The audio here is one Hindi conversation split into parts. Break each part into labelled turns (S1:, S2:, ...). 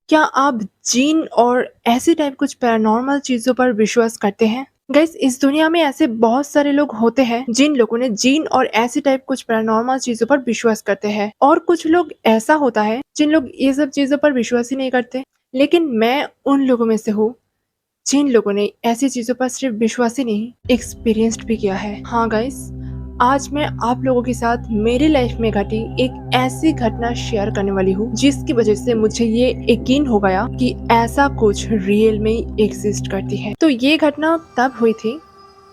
S1: क्या आप जिन और ऐसे टाइप कुछ पैरानॉर्मल चीज़ों पर विश्वास करते हैं? गाइस, इस दुनिया में ऐसे बहुत सारे लोग होते हैं जिन लोगों ने जिन और ऐसे टाइप कुछ पैरानॉर्मल चीज़ों पर विश्वास करते हैं, और कुछ लोग ऐसा होता है जिन लोग ये सब चीज़ों पर विश्वास ही नहीं करते। लेकिन मैं उन लोगों में से हूँ जिन लोगों ने ऐसी चीज़ों पर सिर्फ विश्वास ही नहीं, एक्सपीरियंस्ड भी किया है। हाँ गाइस, आज मैं आप लोगों के साथ मेरी लाइफ में घटी एक ऐसी घटना शेयर करने वाली हूँ जिसकी वजह से मुझे ये यकीन हो गया कि ऐसा कुछ रियल में एग्जिस्ट करती है। तो ये घटना तब हुई थी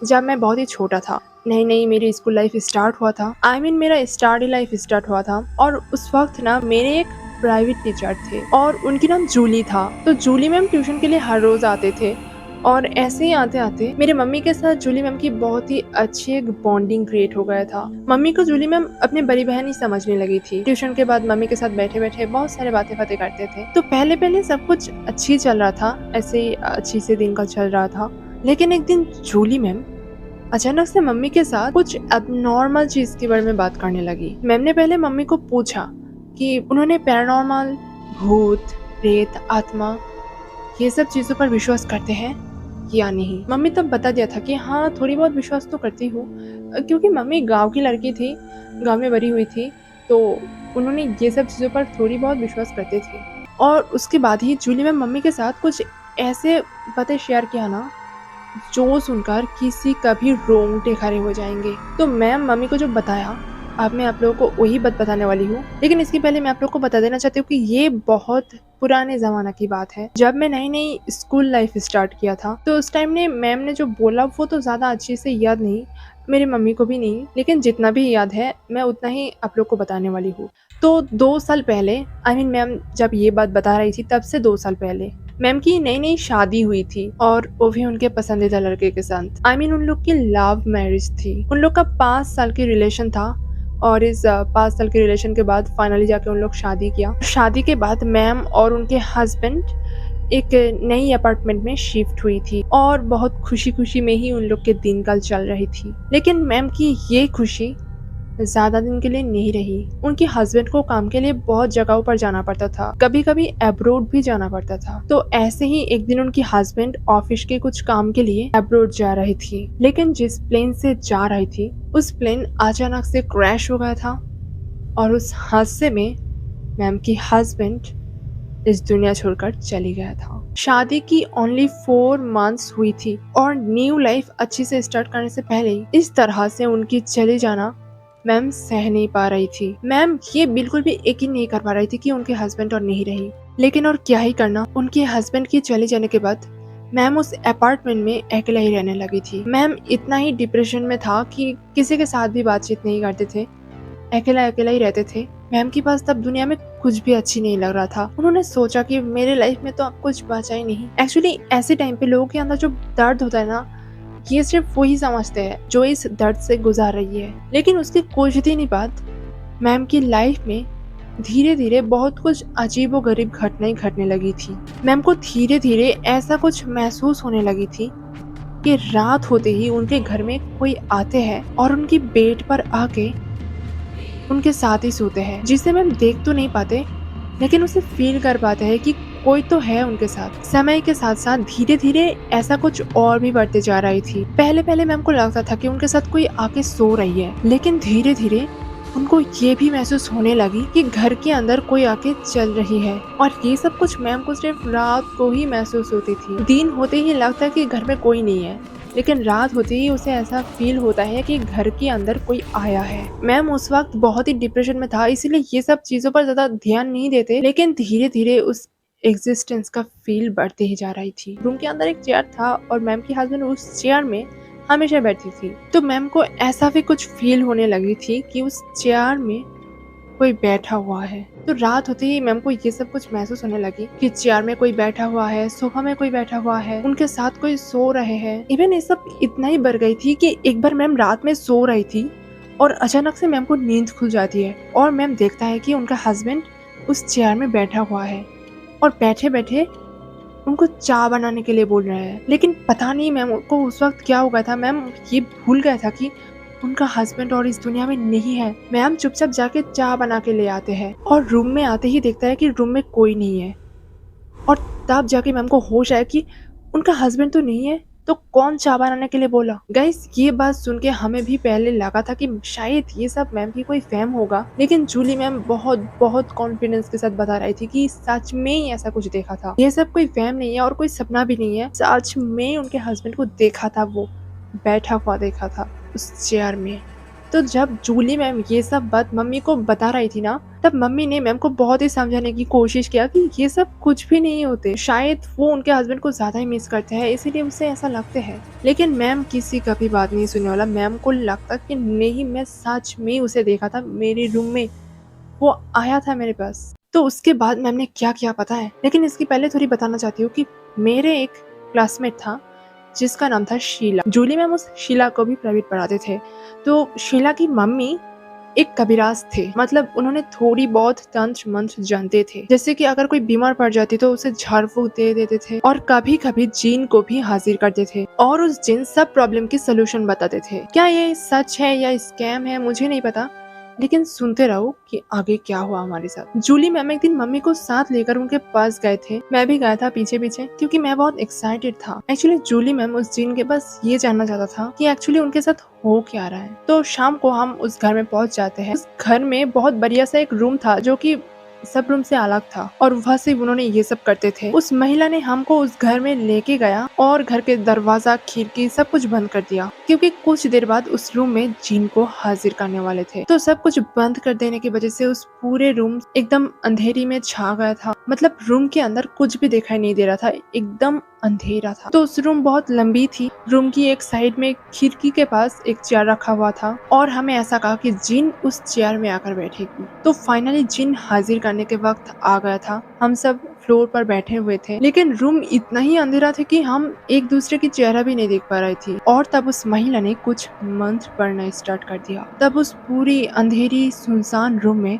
S1: जब मैं बहुत ही छोटा था। नई नई मेरी स्कूल लाइफ स्टार्ट हुआ था। मेरा स्टडी लाइफ स्टार्ट हुआ था। और उस वक्त ना मेरे एक प्राइवेट टीचर थे और उनकी नाम जूली था। तो जूली मैम ट्यूशन के लिए हर रोज आते थे, और ऐसे ही आते आते मेरे मम्मी के साथ जूली मैम की बहुत ही अच्छी एक बॉन्डिंग क्रिएट हो गया था। मम्मी को जूली मैम अपनी बड़ी बहन ही समझने लगी थी। ट्यूशन के बाद मम्मी के साथ बैठे बैठे बहुत सारे बातें बातें करते थे। तो पहले पहले सब कुछ अच्छी चल रहा था, ऐसे ही अच्छी से दिन का चल रहा था। लेकिन एक दिन जूली मैम अचानक से मम्मी के साथ कुछ अबनॉर्मल चीज के बारे में बात करने लगी। मैम ने पहले मम्मी को पूछा कि उन्होंने पैरानॉर्मल, भूत, प्रेत, आत्मा, ये सब चीजों पर विश्वास करते हैं या नहीं। मम्मी तब बता दिया था कि हाँ, थोड़ी बहुत विश्वास तो करती हूँ, क्योंकि मम्मी गांव की लड़की थी, गांव में बड़ी हुई थी, तो उन्होंने ये सब चीज़ों पर थोड़ी बहुत विश्वास करते थे। और उसके बाद ही जूली में मम्मी के साथ कुछ ऐसे बातें शेयर किया ना, जो सुनकर किसी का भी रोंगटे खड़े हो जाएंगे। तो मैम मम्मी को जो बताया, अब मैं आप लोगों को वही बात बताने वाली हूँ। लेकिन इसके पहले मैं आप लोगों को बता देना चाहती हूँ कि ये बहुत पुराने जमाना की बात है। जब मैं नई नई स्कूल लाइफ स्टार्ट किया था, तो उस टाइम ने मैम ने जो बोला वो तो ज्यादा अच्छे से याद नहीं, मेरी मम्मी को भी नहीं, लेकिन जितना भी याद है मैं उतना ही आप लोग को बताने वाली हूँ। तो 2 साल पहले, मैम जब ये बात बता रही थी तब से 2 साल पहले मैम की नई नई शादी हुई थी, और वो भी उनके पसंदीदा लड़के के साथ। उन लोग की लव मैरिज थी। उन लोग का 5 साल की रिलेशन था, और इस 5 साल के रिलेशन के बाद फाइनली जाके उन लोग शादी किया। शादी के बाद मैम और उनके हस्बैंड एक नई अपार्टमेंट में शिफ्ट हुई थी, और बहुत खुशी खुशी में ही उन लोग के दिन कल चल रही थी। लेकिन मैम की ये खुशी ज्यादा दिन के लिए नहीं रही। उनके हस्बैंड को काम के लिए बहुत जगहों पर जाना पड़ता था, कभी कभी अब्रोड भी जाना पड़ता था। तो ऐसे ही एक दिन उनकी हस्बैंड ऑफिस के कुछ काम के लिए अब्रोड जा रही थी। लेकिन जिस प्लेन से जा रही थी, उस प्लेन अचानक से क्रैश हो गया था, और उस हादसे में मैम की हस्बैंड इस दुनिया छोड़कर चली गया था। शादी की ओनली 4 मंथ्स हुई थी, और न्यू लाइफ अच्छी से स्टार्ट करने से पहले ही इस तरह से उनकी चले जाना मैम सह नहीं पा रही थी। मैम ये बिल्कुल भी यकीन नहीं कर पा रही थी कि उनके हस्बैंड और नहीं रही। लेकिन और क्या ही करना, उनके हस्बैंड के चले जाने के बाद मैम उस अपार्टमेंट में अकेला ही रहने लगी थी। मैम इतना ही डिप्रेशन में था कि किसी के साथ भी बातचीत नहीं करते थे, अकेला अकेला ही रहते थे। मैम के पास तब दुनिया में कुछ भी अच्छी नहीं लग रहा था। उन्होंने सोचा कि मेरे लाइफ में तो अब कुछ बचा ही नहीं। एक्चुअली ऐसे टाइम पे लोगों के अंदर जो दर्द होता है ना, ये सिर्फ वही समझते हैं जो इस दर्द से गुजार रही है। लेकिन उसके कुछ दिन ही बाद मैम की लाइफ में धीरे धीरे बहुत कुछ अजीबोगरीब घटनाएं घटने लगी थी। मैम को धीरे धीरे ऐसा कुछ महसूस होने लगी थी कि रात होते ही उनके घर में कोई आते हैं और उनकी बेड पर आके उनके साथ ही सोते हैं, जिसे मैम देख तो नहीं पाते, लेकिन उसे फील कर पाते हैं कि कोई तो है उनके साथ। समय के साथ साथ धीरे धीरे ऐसा कुछ और भी बढ़ते जा रही थी। पहले पहले मैम को लगता था कि उनके साथ कोई आके सो रही है, लेकिन धीरे धीरे उनको ये भी महसूस होने लगी कि घर के अंदर कोई आके चल रही है। और ये सब कुछ मैम को सिर्फ रात को ही महसूस होती थी। दिन होते ही लगता है कि घर में कोई नहीं है, लेकिन रात होते ही उसे ऐसा फील होता है कि घर के अंदर कोई आया है। मैम उस वक्त बहुत ही डिप्रेशन में था, इसीलिए ये सब चीजों पर ज्यादा ध्यान नहीं देते। लेकिन धीरे धीरे उस एग्जिस्टेंस का फील बढ़ते ही जा रही थी। रूम के अंदर एक चेयर था, और मैम की हस्बैंड उस चेयर में हमेशा बैठी थी। तो मैम को ऐसा भी कुछ फील होने लगी थी कि उस चेयर में कोई बैठा हुआ है। तो रात होते ही मैम को ये सब कुछ महसूस होने लगी कि चेयर में कोई बैठा हुआ है, सोफा में कोई बैठा हुआ है, उनके साथ कोई सो रहे हैं। इवन ये सब इतना ही बढ़ गई थी कि एक बार मैम रात में सो रही थी, और अचानक से मैम को नींद खुल जाती है, और मैम देखता है कि उनका हस्बैंड उस चेयर में बैठा हुआ है, और बैठे बैठे उनको चाय बनाने के लिए बोल रहा है। लेकिन पता नहीं मैम को उस वक्त क्या हो गया था, मैम ये भूल गया था कि उनका हस्बैंड और इस दुनिया में नहीं है। मैम चुपचाप जाके चाय बना के ले आते हैं, और रूम में आते ही देखता है कि रूम में कोई नहीं है, और तब जाके मैम को होश आया कि उनका हस्बैंड तो नहीं है, तो कौन चाय बनाने के लिए बोला। गाइस ये बात सुन के हमें भी पहले लगा था कि शायद ये सब मैम की कोई फैम होगा, लेकिन जूली मैम बहुत बहुत कॉन्फिडेंस के साथ बता रही थी कि सच में ही ऐसा कुछ देखा था। ये सब कोई फैम नहीं है और कोई सपना भी नहीं है, सच में उनके हस्बैंड को देखा था, वो बैठा हुआ देखा था उस चेयर में। तो जब जूली मैम ये सब बात मम्मी को बता रही थी ना, तब मम्मी ने मैम को बहुत ही समझाने की कोशिश किया कि ये सब कुछ भी नहीं होते, शायद वो उनके हस्बैंड को ज्यादा ही मिस करते हैं, इसीलिए उसे ऐसा लगते हैं। लेकिन मैम किसी का भी बात नहीं सुनने वाला। मैम को लगता कि नहीं, मैं सच में उसे देखा था मेरे रूम में, वो आया था मेरे पास। तो उसके बाद मैम ने क्या किया पता है, लेकिन इसकी पहले थोड़ी बताना चाहती हूँ कि मेरे एक क्लासमेट था जिसका नाम था शीला। जूली मैम उस शीला को भी प्राइवेट पढ़ाते थे। तो शीला की मम्मी एक कबीराज थे, मतलब उन्होंने थोड़ी बहुत तंत्र मंत्र जानते थे, जैसे कि अगर कोई बीमार पड़ जाती तो उसे झाड़ फूक दे देते थे और कभी कभी जिन को भी हाजिर करते थे और उस जिन सब प्रॉब्लम की सोल्यूशन बताते थे। क्या ये सच है या स्कैम है मुझे नहीं पता, लेकिन सुनते रहो कि आगे क्या हुआ हमारे साथ। जूली मैम एक दिन मम्मी को साथ लेकर उनके पास गए थे। मैं भी गया था पीछे पीछे, क्योंकि मैं बहुत एक्साइटेड था। एक्चुअली जूली मैम उस जिन के पास ये जानना चाहता था कि एक्चुअली उनके साथ हो क्या रहा है। तो शाम को हम उस घर में पहुंच जाते हैं। उस घर में बहुत बढ़िया सा एक रूम था जो कि सब रूम से अलग था और वहाँ से उन्होंने ये सब करते थे। उस महिला ने हमको उस घर में लेके गया और घर के दरवाजा खिड़की सब कुछ बंद कर दिया, क्योंकि कुछ देर बाद उस रूम में जिन को हाजिर करने वाले थे। तो सब कुछ बंद कर देने की वजह से उस पूरे रूम एकदम अंधेरी में छा गया था। मतलब रूम के अंदर कुछ भी दिखाई नहीं दे रहा था, एकदम अंधेरा था। तो उस रूम बहुत लंबी थी। रूम की एक साइड में खिड़की के पास एक चेयर रखा हुआ था और हमें ऐसा कहा कि जिन उस चेयर में आकर बैठेगी। तो फाइनली जिन हाजिर करने के वक्त आ गया था। हम सब फ्लोर पर बैठे हुए थे, लेकिन रूम इतना ही अंधेरा था कि हम एक दूसरे की चेहरा भी नहीं देख पा रही थी। और तब उस महिला ने कुछ मंत्र पढ़ना स्टार्ट कर दिया। तब उस पूरी अंधेरी सुनसान रूम में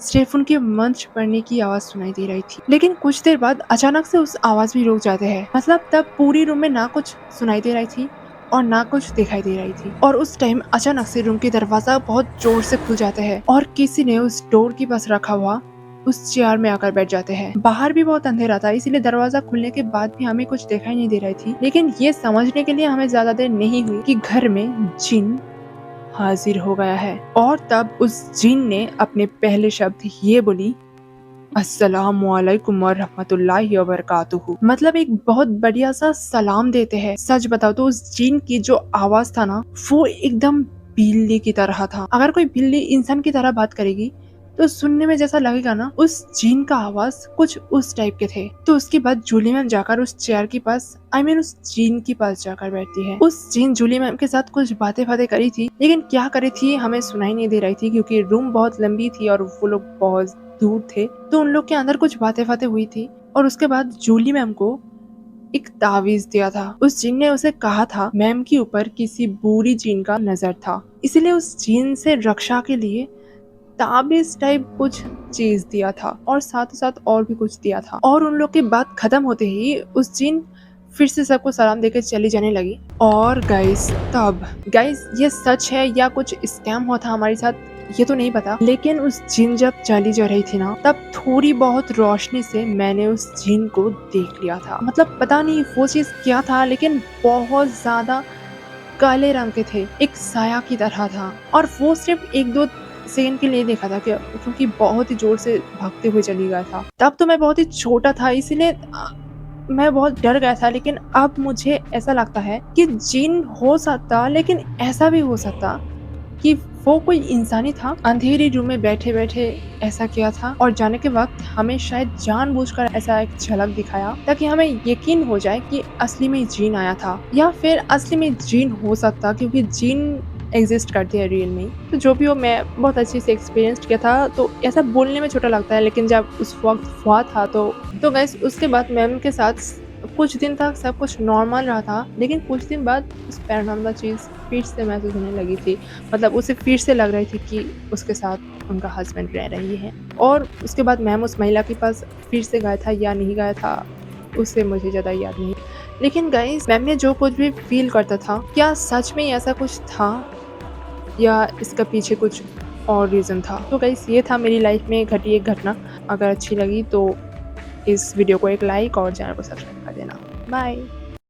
S1: सिर्फ उनके मंत्र पढ़ने की आवाज सुनाई दे रही थी। लेकिन कुछ देर बाद अचानक से उस आवाज भी रुक जाते हैं। मतलब तब पूरी रूम में ना कुछ सुनाई दे रही थी और ना कुछ दिखाई दे रही थी। और उस टाइम अचानक से रूम के दरवाजा बहुत जोर से खुल जाते हैं और किसी ने उस डोर के पास रखा हुआ उस चेयर में आकर बैठ जाते हैं। बाहर भी बहुत अंधेरा था, इसीलिए दरवाजा खुलने के बाद भी हमें कुछ दिखाई नहीं दे रही थी। लेकिन ये समझने के लिए हमें ज्यादा देर नहीं हुई कि घर में जिन हाजिर हो गया है। और तब उस जिन ने अपने पहले शब्द ये बोली, अस्सलामुअलैकुम वरहमतुल्लाहि वबरकातुहू। मतलब एक बहुत बढ़िया सा सलाम देते हैं। सच बताओ तो उस जिन की जो आवाज था ना, वो एकदम बिल्ली की तरह था। अगर कोई बिल्ली इंसान की तरह बात करेगी तो सुनने में जैसा लगेगा ना, उस जिन का आवाज कुछ उस टाइप के थे। तो उसके बाद जूली मैम जाकर उस चेयर के पास, उस जिन के पास जाकर बैठती है। उस जिन जूली मैम के साथ कुछ बातें करी थी, लेकिन क्या करी थी हमें सुनाई नहीं दे रही थी, क्योंकि रूम बहुत लंबी थी और वो लोग बहुत दूर थे। तो उन लोग के अंदर कुछ बातें हुई थी। और उसके बाद जूली मैम को एक तावीज दिया था। उस जिन ने उसे कहा था मैम के ऊपर किसी बुरी जिन का नजर था, इसलिए उस जिन से रक्षा के लिए ताबीज टाइप कुछ चीज दिया था और साथ ही साथ और भी कुछ दिया था। और उन लोग की बात खत्म होते ही उस जिन फिर से सबको सलाम देकर चली जाने लगी। और गाइस ये सच है या कुछ स्कैम हुआ था हमारे साथ ये तो नहीं पता, लेकिन उस जिन जब चली जा रही थी ना, तब थोड़ी बहुत रोशनी से मैंने उस जिन को देख लिया था। मतलब पता नहीं वो चीज क्या था, लेकिन बहुत ज्यादा काले रंग के थे, एक साया की तरह था। और वो सिर्फ एक दो सेकंड के लिए देखा था क्योंकि बहुत ही जोर से भागते हुए चली गया था। तब तो मैं बहुत ही छोटा था, इसीलिए मैं बहुत डर गया था। लेकिन अब मुझे ऐसा लगता है कि जिन हो सकता, लेकिन ऐसा भी हो सकता कि वो कोई इंसानी था, अंधेरी रूम में बैठे बैठे ऐसा किया था और जाने के वक्त हमें शायद जानबूझकर ऐसा एक झलक दिखाया ताकि हमें यकीन हो जाए कि असली में जिन आया था, या फिर असली में जिन हो सकता, क्योंकि जिन एग्जिस्ट करती है रियल में। तो जो भी हो, मैं बहुत अच्छे से एक्सपीरियंस किया था। तो ऐसा बोलने में छोटा लगता है, लेकिन जब उस वक्त हुआ था तो गाइस उसके बाद मैम के साथ कुछ दिन तक सब कुछ नॉर्मल रहा था। लेकिन कुछ दिन बाद उस पैरानॉर्मल चीज़ फिर से महसूस होने लगी थी। मतलब उसे फिर से लग रही थी कि उसके साथ उनका हस्बैंड रह रही है। और उसके बाद मैम उस महिला के पास फिर से गया था या नहीं गया था, उससे मुझे ज़्यादा याद नहीं। लेकिन गाइस मैम ने जो कुछ भी फील करता था, क्या सच में ऐसा कुछ था या इसका पीछे कुछ और रीज़न था। तो गाइस ये था मेरी लाइफ में घटी एक घटना। अगर अच्छी लगी तो इस वीडियो को एक लाइक और चैनल को सब्सक्राइब कर देना। बाय।